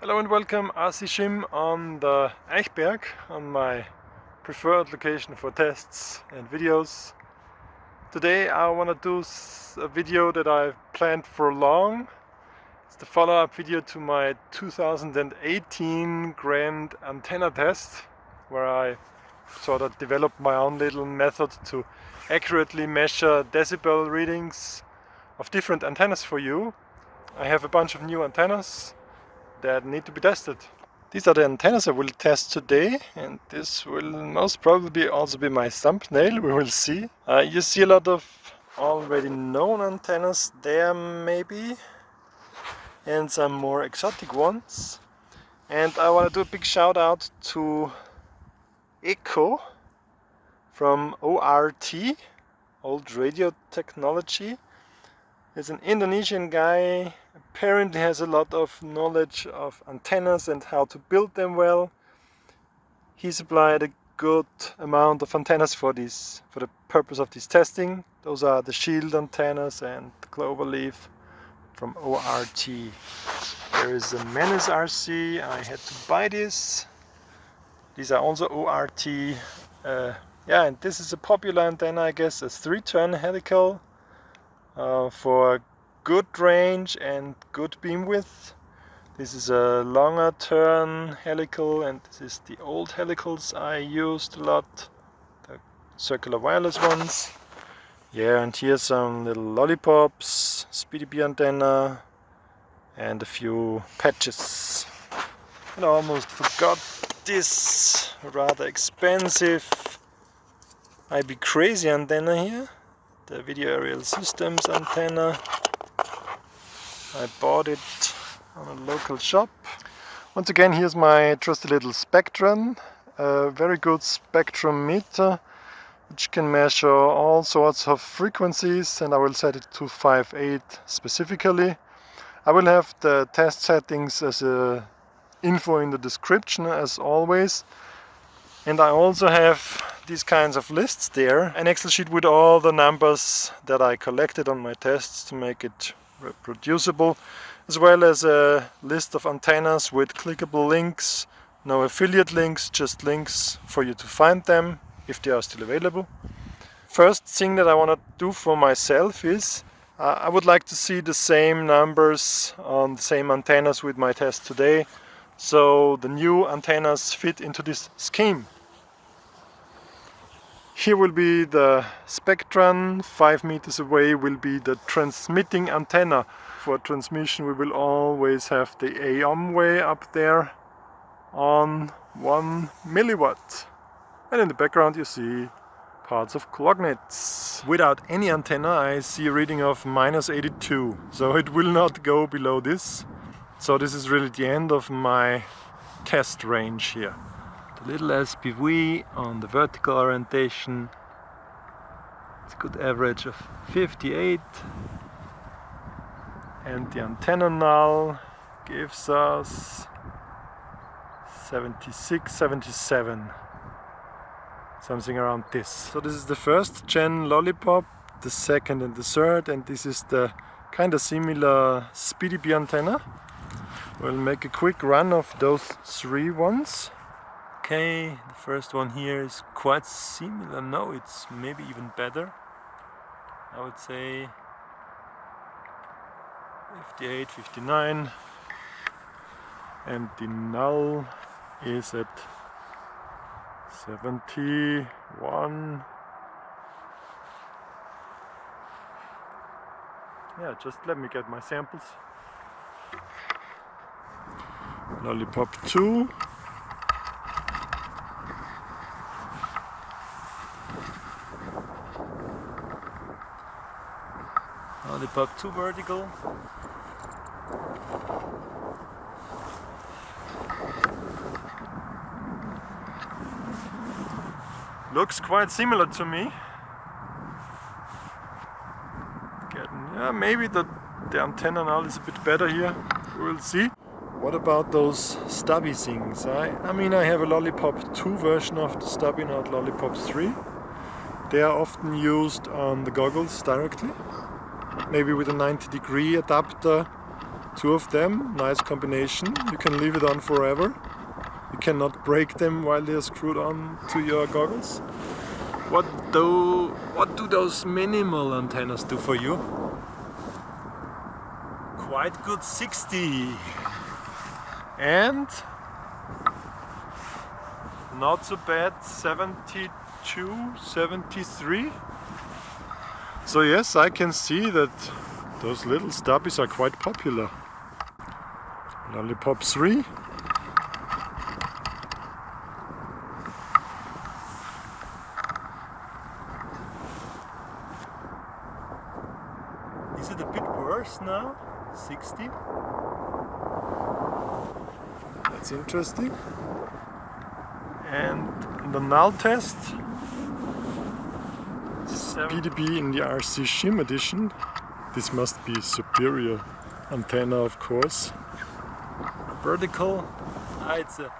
Hello and welcome, RCSchim on the Eichberg, on my preferred location for tests and videos. Today I want to do a video that I've planned for long. It's the follow-up video to my 2018 grand antenna test, where I sort of developed my own little method to accurately measure decibel readings of different antennas for you. I have a bunch of new antennas that need to be tested. These are the antennas I will test today, and this will most probably also be my thumbnail. We will see. You see a lot of already known antennas there maybe, and some more exotic ones. And I want to do a big shout out to Echo from ORT, Old Radio Technology. He's an Indonesian guy, apparently has a lot of knowledge of antennas and how to build them well. He supplied a good amount of antennas for the purpose of this testing. Those are the Shield antennas and the Cloverleaf from ORT. There is a MenaceRC, I had to buy this. These are also ORT. Yeah, and this is a popular antenna, I guess, a 3-turn helical. For good range and good beam width. This is a longer turn helical, and this is the old helicals I used a lot, the circular wireless ones. Yeah, and here's some little Lollipops, SpeedyBee antenna, and a few patches. And I almost forgot this rather expensive IB Crazy antenna here. The Video Aerial Systems antenna. I bought it on a local shop. Once again, here's my trusty little Spectran, a very good spectrometer which can measure all sorts of frequencies, and I will set it to 5.8 specifically. I will have the test settings as a info in the description as always, and I also have these kinds of lists there, an Excel sheet with all the numbers that I collected on my tests to make it reproducible, as well as a list of antennas with clickable links, no affiliate links, just links for you to find them if they are still available. First thing that I want to do for myself is I would like to see the same numbers on the same antennas with my test today, so the new antennas fit into this scheme. Here will be the Spectran, 5 meters away will be the transmitting antenna. For transmission we will always have the AOMWay up there on 1 milliwatt. And in the background you see parts of clognets. Without any antenna I see a reading of -82, so it will not go below this. So this is really the end of my test range here. The little SPV on the vertical orientation, it's a good average of 58, and the antenna null gives us 76, 77, something around this. So this is the first gen Lollipop, the second and the third, and this is the kind of similar SpeedyBee antenna. We'll make a quick run of those 3 ones. Okay, the first one here is quite similar. No, it's maybe even better. I would say 58, 59. And the null is at 71. Yeah, just let me get my samples. Lollipop 2. Lollipop 2 vertical. Looks quite similar to me. Yeah, maybe the antenna now is a bit better here. We'll see. What about those stubby things? I mean, I have a Lollipop 2 version of the stubby, not Lollipop 3. They are often used on the goggles directly. maybe with a 90-degree adapter Two of them, nice combination. You can leave it on forever. You cannot break them while they are screwed on to your goggles. What do those minimal antennas do for you? Quite good 60. And not so bad 72, 73. So yes, I can see that those little stubbies are quite popular. Lollipop 3. Is it a bit worse now? 60. That's interesting. And in the null test, SpeedyBee in the RCSchim edition. This must be superior antenna, of course. Vertical, it's a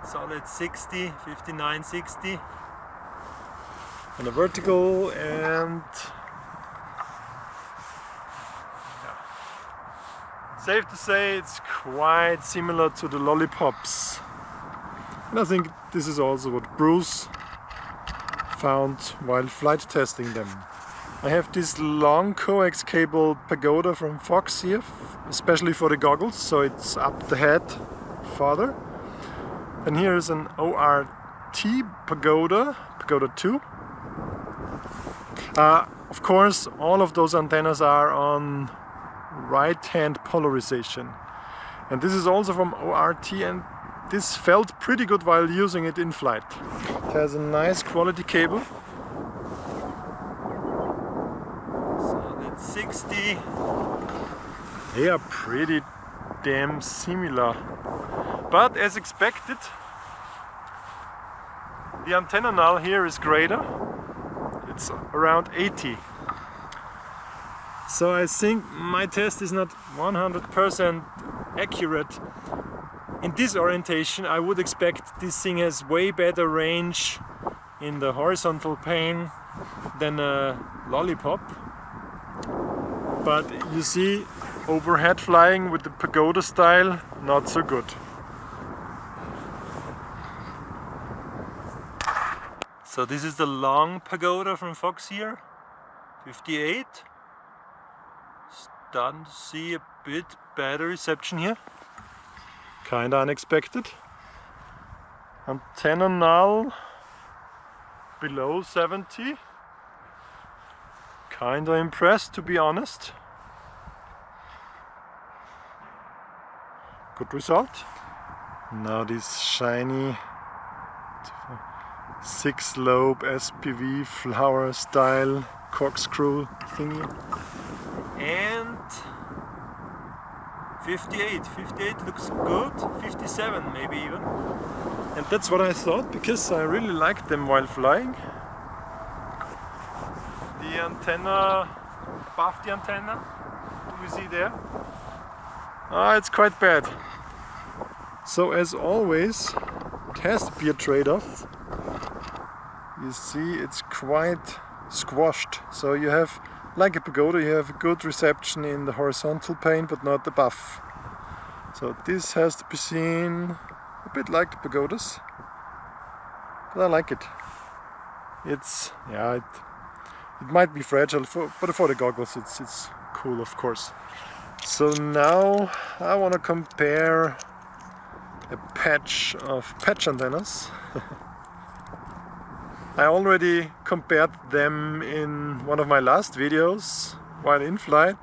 solid 60, 59, 60. And a vertical, and safe to say it's quite similar to the Lollipops. And I think this is also what Bruce found while flight testing them. I have this long coax cable Pagoda from Foxeer, especially for the goggles, so it's up the head farther. And here is an ORT Pagoda, Pagoda 2. Of course, all of those antennas are on right-hand polarization. And this is also from ORT, and this felt pretty good while using it in flight. It has a nice quality cable. Solid 60. They are pretty damn similar. But as expected, the antenna null here is greater. It's around 80. So I think my test is not 100% accurate. In this orientation I would expect this thing has way better range in the horizontal plane than a Lollipop. But you see, overhead flying with the Pagoda style, not so good. So this is the long Pagoda from Foxeer, 58. Starting to see a bit better reception here. Kinda unexpected. Antenna null below 70. Kinda impressed, to be honest. Good result. Now this shiny 6-lobe SPV flower style corkscrew thingy. And 58 looks good, 57 maybe even. And that's what I thought, because I really liked them while flying. The antenna, above the antenna, do you see there? It's quite bad. So as always, it has to be a trade-off. You see, it's quite squashed. So you have, like a Pagoda, you have a good reception in the horizontal plane, but not above. So this has to be seen a bit like the Pagodas, but I like it. It's, yeah, it might be fragile, but for the goggles it's cool, of course. So now I want to compare a patch of patch antennas. I already compared them in one of my last videos while in flight,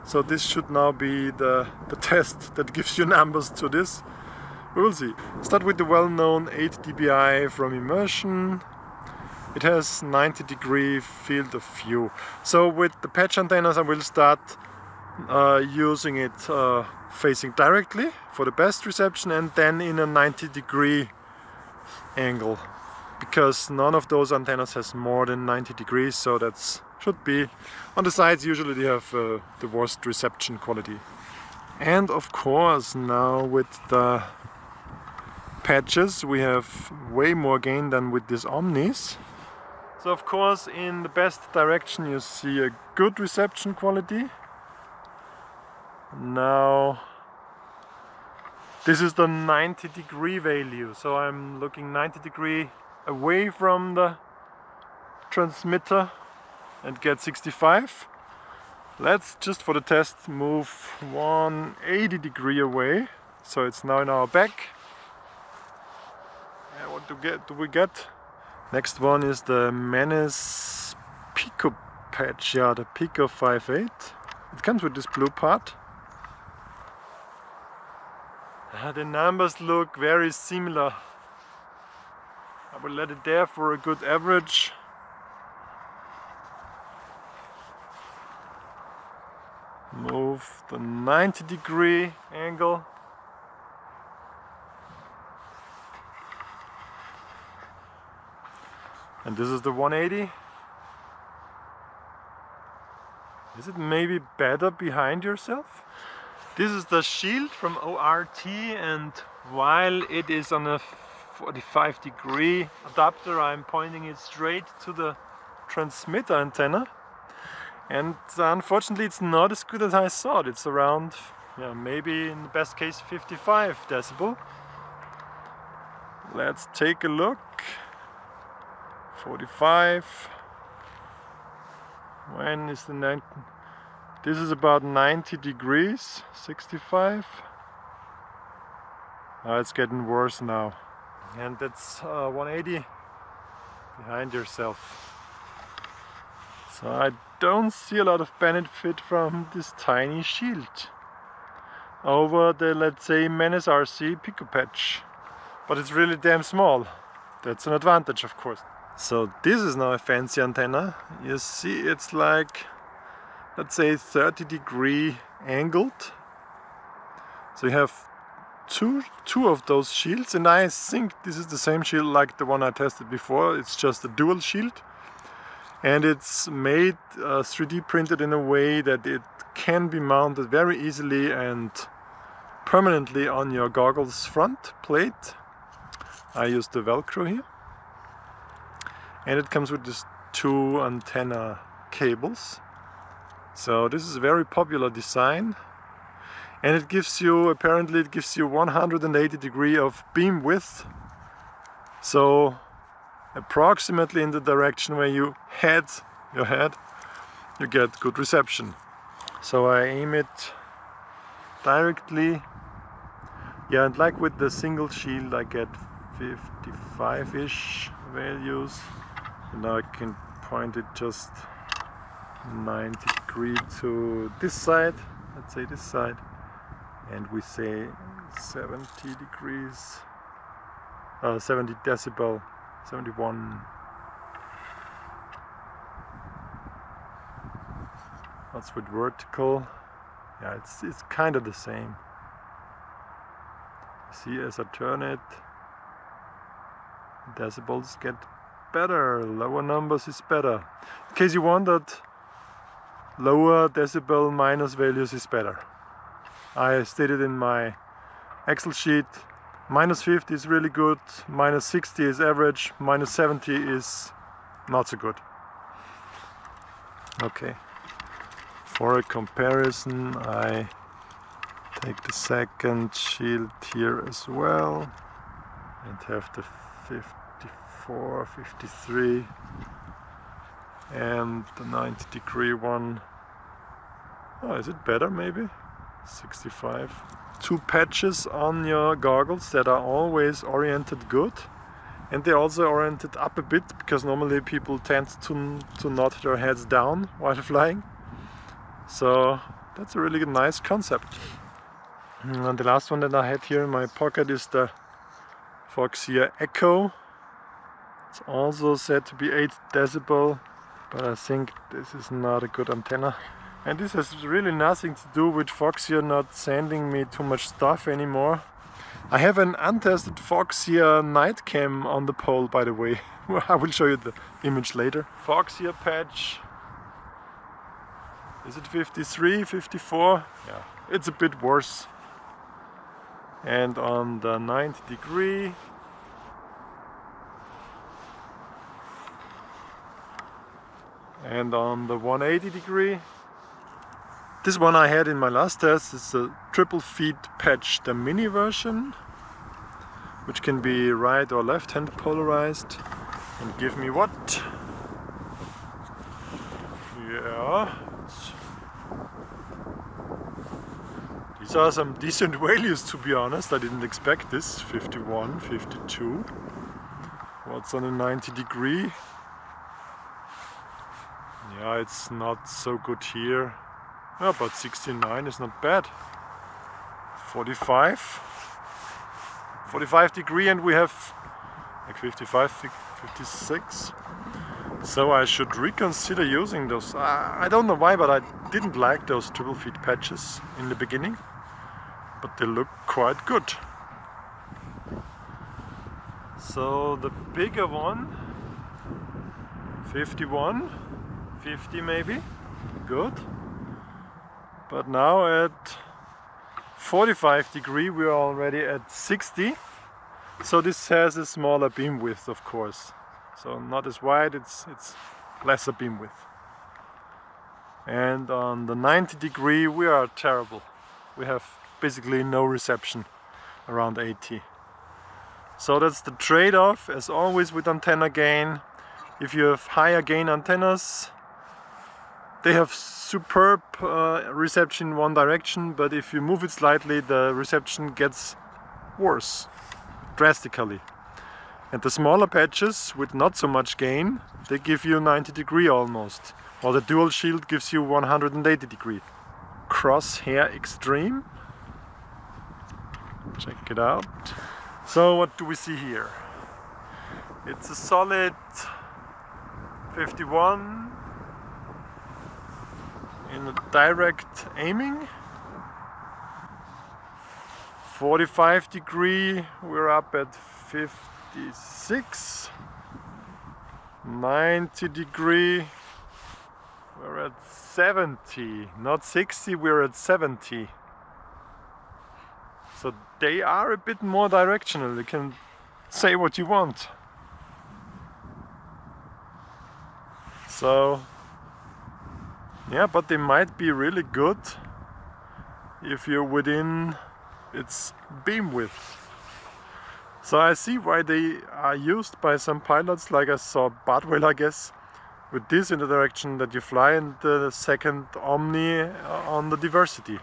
so this should now be the test that gives you numbers to this. We will see. Start with the well-known 8 dBi from immersion. It has 90-degree field of view. So with the patch antennas I will start using it facing directly for the best reception, and then in a 90-degree angle, because none of those antennas has more than 90 degrees, so that should be on the sides. Usually they have the worst reception quality. And of course now with the patches we have way more gain than with this omnis. So of course in the best direction you see a good reception quality. Now this is the 90-degree value, so I'm looking 90° away from the transmitter and get 65. Let's just for the test move 180° away, so it's now in our back. And what do we get? Next one is the MenaceRC PicoPatch, yeah, the Pico 5.8. It comes with this blue part. The numbers look very similar. I will let it there for a good average. Move the 90-degree angle. And this is the 180. Is it maybe better behind yourself? This is the shield from ORT, and while it is on a 45-degree adapter, I'm pointing it straight to the transmitter antenna. And unfortunately it's not as good as I thought. It's around, yeah, maybe in the best case 55 decibel. Let's take a look. 45. When is the 90? This is about 90 degrees, 65. It's getting worse now. And that's 180 behind yourself. So I don't see a lot of benefit from this tiny shield over the, let's say, MenaceRC PicoPatch. But it's really damn small. That's an advantage, of course. So this is now a fancy antenna. You see it's like, let's say, 30-degree angled. So you have two of those shields, and I think this is the same shield like the one I tested before. It's just a dual shield. And it's made 3D printed in a way that it can be mounted very easily and permanently on your goggles front plate. I used the Velcro here. And it comes with these two antenna cables. So this is a very popular design. And it gives you, apparently it gives you 180° of beam width. So approximately in the direction where you head your head, you get good reception. So I aim it directly. Yeah, and like with the single shield I get 55-ish values. And now I can point it just 90° to this side, let's say this side, and we say 70 decibel, 71. That's with vertical. Yeah, it's kind of the same. See, as I turn it, decibels get better, lower numbers is better. In case you wondered, lower decibel minus values is better. I stated in my Excel sheet, minus 50 is really good, minus 60 is average, minus 70 is not so good. Okay, for a comparison I take the second shield here as well and have the 54, 53 and the 90-degree one. Oh, is it better maybe? 65. Two patches on your goggles that are always oriented good, and they're also oriented up a bit because normally people tend to nod their heads down while flying. So that's a really nice concept. And the last one that I had here in my pocket is the Foxeer Echo. It's also said to be 8 decibel, but I think this is not a good antenna. And this has really nothing to do with Foxeer not sending me too much stuff anymore. I have an untested Foxeer night cam on the pole, by the way. I will show you the image later. Foxeer patch. Is it 53, 54? Yeah, it's a bit worse. And on the 90-degree, and on the 180-degree, This one I had in my last test is a triple feed patch, the mini version, which can be right or left hand polarized and give me what? Yeah, these are some decent values, to be honest. I didn't expect this. 51, 52. What's on a 90 degree? Yeah, it's not so good here. Yeah, but 69 is not bad. 45 degree, and we have like 55, 56. So I should reconsider using those. I don't know why, but I didn't like those triple feed patches in the beginning. But they look quite good. So the bigger one, 51, 50 maybe, good. But now at 45 degree we are already at 60. So this has a smaller beam width, of course. So not as wide, it's lesser beam width. And on the 90 degree we are terrible. We have basically no reception around 80. So that's the trade-off, as always with antenna gain. If you have higher gain antennas, they have superb reception in one direction, but if you move it slightly, the reception gets worse, drastically. And the smaller patches with not so much gain, they give you 90 degree almost. While the DualShield gives you 180 degree. Crosshair Extreme. Check it out. So what do we see here? It's a solid 51 in a direct aiming. 45 degree, we're up at 56. 90 degree, we're at 70. Not 60, we're at 70. So they are a bit more directional. You can say what you want. So yeah, but they might be really good if you're within its beam width. So I see why they are used by some pilots, like I saw Bartwell, I guess, with this in the direction that you fly, and the second omni on the diversity.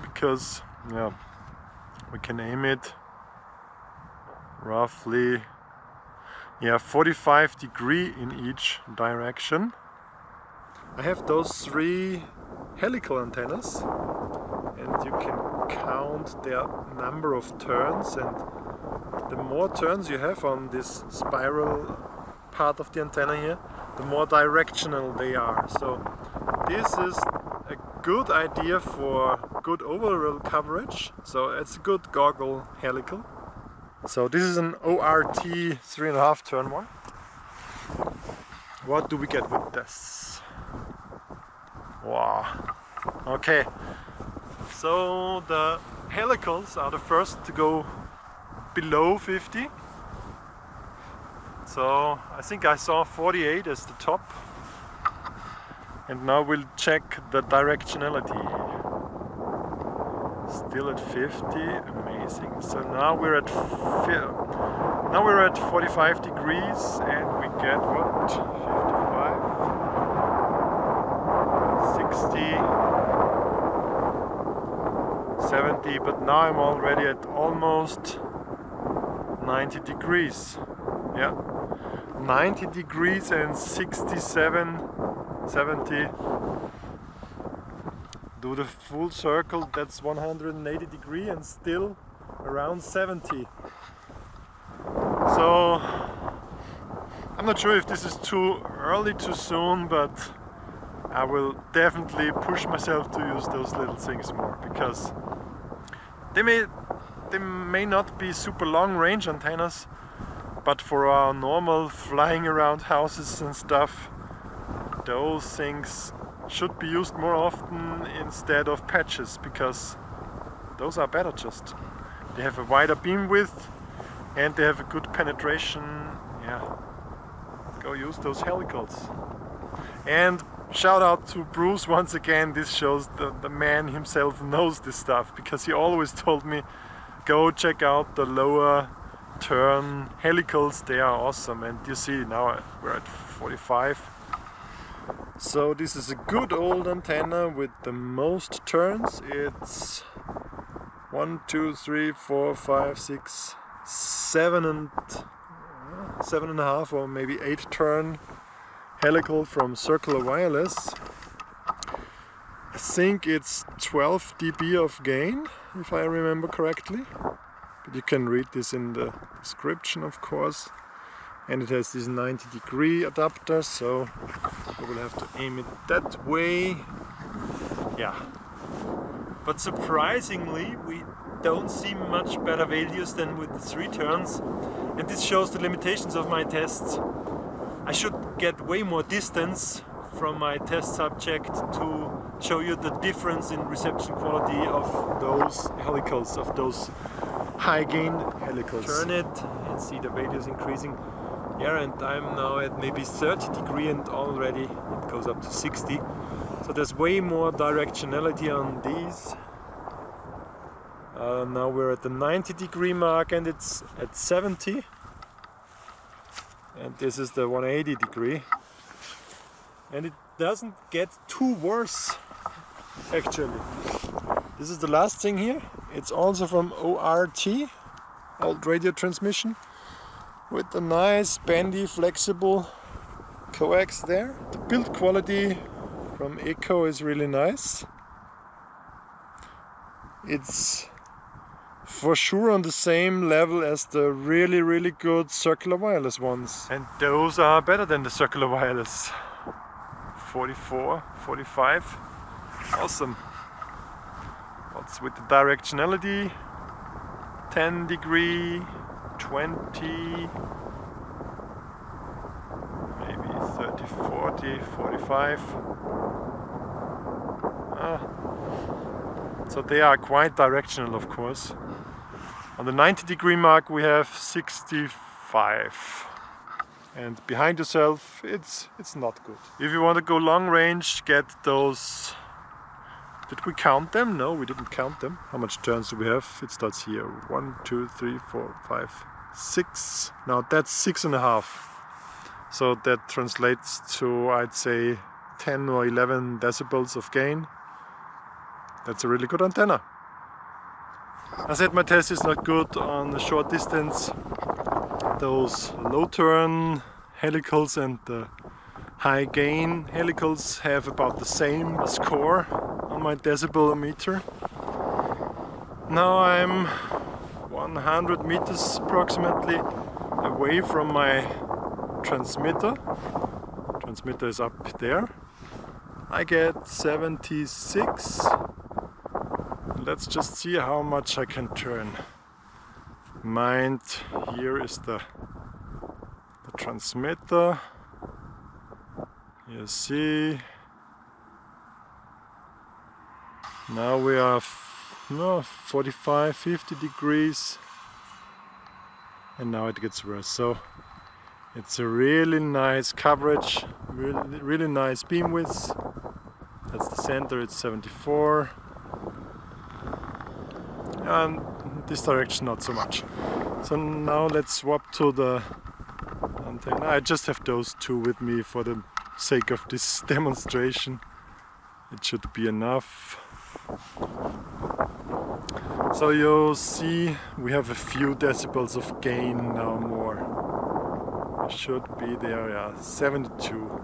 Because yeah, we can aim it roughly 45 degree in each direction. I have those 3 helical antennas, and you can count their number of turns, and the more turns you have on this spiral part of the antenna here, the more directional they are. So this is a good idea for good overall coverage, so it's a good goggle helical. So this is an ORT 3.5 turn one. What do we get with this? Wow. Okay, so the helicals are the first to go below 50. So I think I saw 48 as the top. And now we'll check the directionality. Still at 50, amazing. So now we're at 45 degrees, and we get what? 55, 60, 70, but now I'm already at almost 90 degrees. Yeah, 90 degrees and 67, 70. Do the full circle, that's 180 degrees and still around 70. So I'm not sure if this is too early, too soon, but I will definitely push myself to use those little things more, because they may not be super long range antennas, but for our normal flying around houses and stuff, those things should be used more often instead of patches, because those are better just. They have a wider beam width and they have a good penetration. Yeah, go use those helicals. And shout out to Bruce once again. This shows the man himself knows this stuff, because he always told me, go check out the lower turn helicals, they are awesome. And you see now we're at 45. So this is a good old antenna with the most turns. It's 1, 2, 3, 4, 5, 6, 7.5 or maybe 8 turn helical from Circular Wireless. I think it's 12 dB of gain, if I remember correctly. But you can read this in the description, of course. And it has this 90-degree adapter, so we will have to aim it that way. Yeah. But surprisingly, we don't see much better values than with the 3 turns. And this shows the limitations of my tests. I should get way more distance from my test subject to show you the difference in reception quality of those helicals, of those high gain helicals. Turn it and see the values increasing. Yeah, and I'm now at maybe 30 degree and already it goes up to 60. So there's way more directionality on these. Now we're at the 90-degree mark and it's at 70. And this is the 180-degree. And it doesn't get too worse, actually. This is the last thing here. It's also from ORT, old radio transmission, with a nice bendy flexible coax there. The build quality from Echo is really nice. It's for sure on the same level as the really good Circular Wireless ones. And those are better than the Circular Wireless. 44, 45, awesome. What's with the directionality? 10 degree, 20, maybe 30, 40, 45. So they are quite directional, of course. On the 90-degree mark we have 65. And behind yourself it's not good. If you want to go long range, get those. Did we count them? No, we didn't count them. How much turns do we have? It starts here. 1, 2, 3, 4, 5, 6. Now that's 6.5. So that translates to, I'd say, 10 or 11 decibels of gain. That's a really good antenna. I said my test is not good on the short distance. Those low turn helicals and the high gain helicals have about the same score on my decibel meter. Now I'm 100 meters approximately away from my transmitter. Transmitter is up there. I get 76. Let's just see how much I can turn. Mind, here is the transmitter. You see. Now we are 45, 50 degrees. And now it gets worse. So it's a really nice coverage, really nice beam width. That's the center, it's 74. And this direction not so much. So now let's swap to the antenna. I just have those two with me for the sake of this demonstration. It should be enough. So you'll see we have a few decibels of gain now more. It should be there, yeah, 72.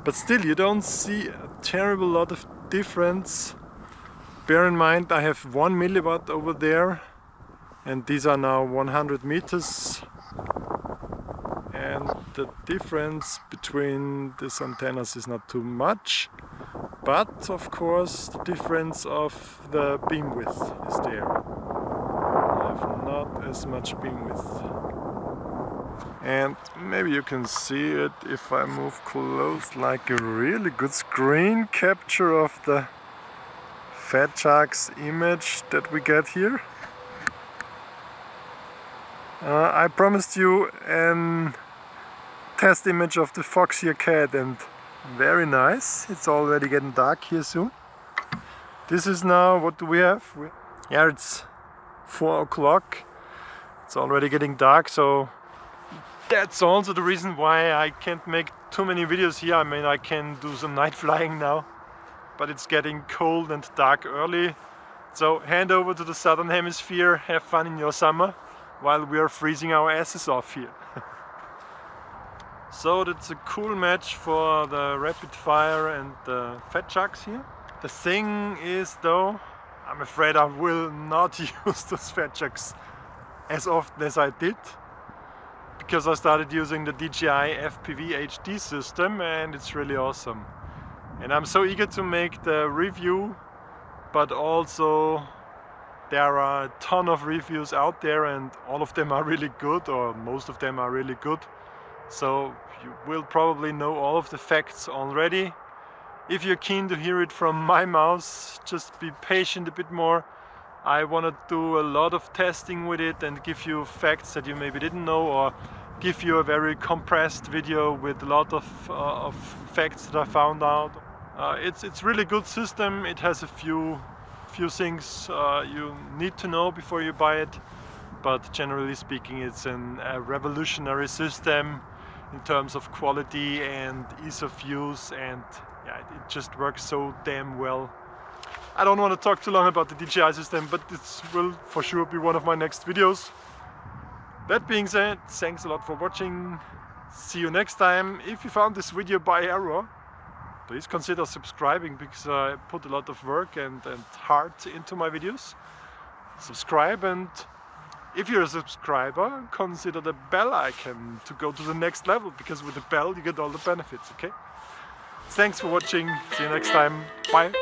But still you don't see a terrible lot of difference. Bear in mind I have 1 milliwatt over there and these are now 100 meters, and the difference between these antennas is not too much, but of course the difference of the beam width is there. I have not as much beam width. And maybe you can see it if I move close, like a really good screen capture of the Fat Shark's image that we get here. I promised you a test image of the Foxeer Cat, and very nice. It's already getting dark here soon. This is now, what do we have? Yeah, it's 4 o'clock. It's already getting dark, so that's also the reason why I can't make too many videos here. I mean, I can do some night flying now, but it's getting cold and dark early. So hand over to the southern hemisphere, have fun in your summer, while we are freezing our asses off here. So that's a cool match for the rapid fire and the fat chucks here. The thing is though, I'm afraid I will not use those fat chucks as often as I did, because I started using the DJI FPV HD system and it's really awesome. And I'm so eager to make the review, but also there are a ton of reviews out there and all of them are really good, or most of them are really good. So you will probably know all of the facts already. If you're keen to hear it from my mouth, just be patient a bit more. I want to do a lot of testing with it and give you facts that you maybe didn't know, or give you a very compressed video with a lot of facts that I found out. It's really good system. It has a few things you need to know before you buy it, but generally speaking it's a revolutionary system in terms of quality and ease of use, and yeah, it just works so damn well. I don't want to talk too long about the DJI system, but this will for sure be one of my next videos. That being said, thanks a lot for watching. See you next time. If you found this video by error, please consider subscribing, because I put a lot of work and heart into my videos. Subscribe, and if you're a subscriber, consider the bell icon to go to the next level, because with the bell you get all the benefits, okay? Thanks for watching. See you next time. Bye.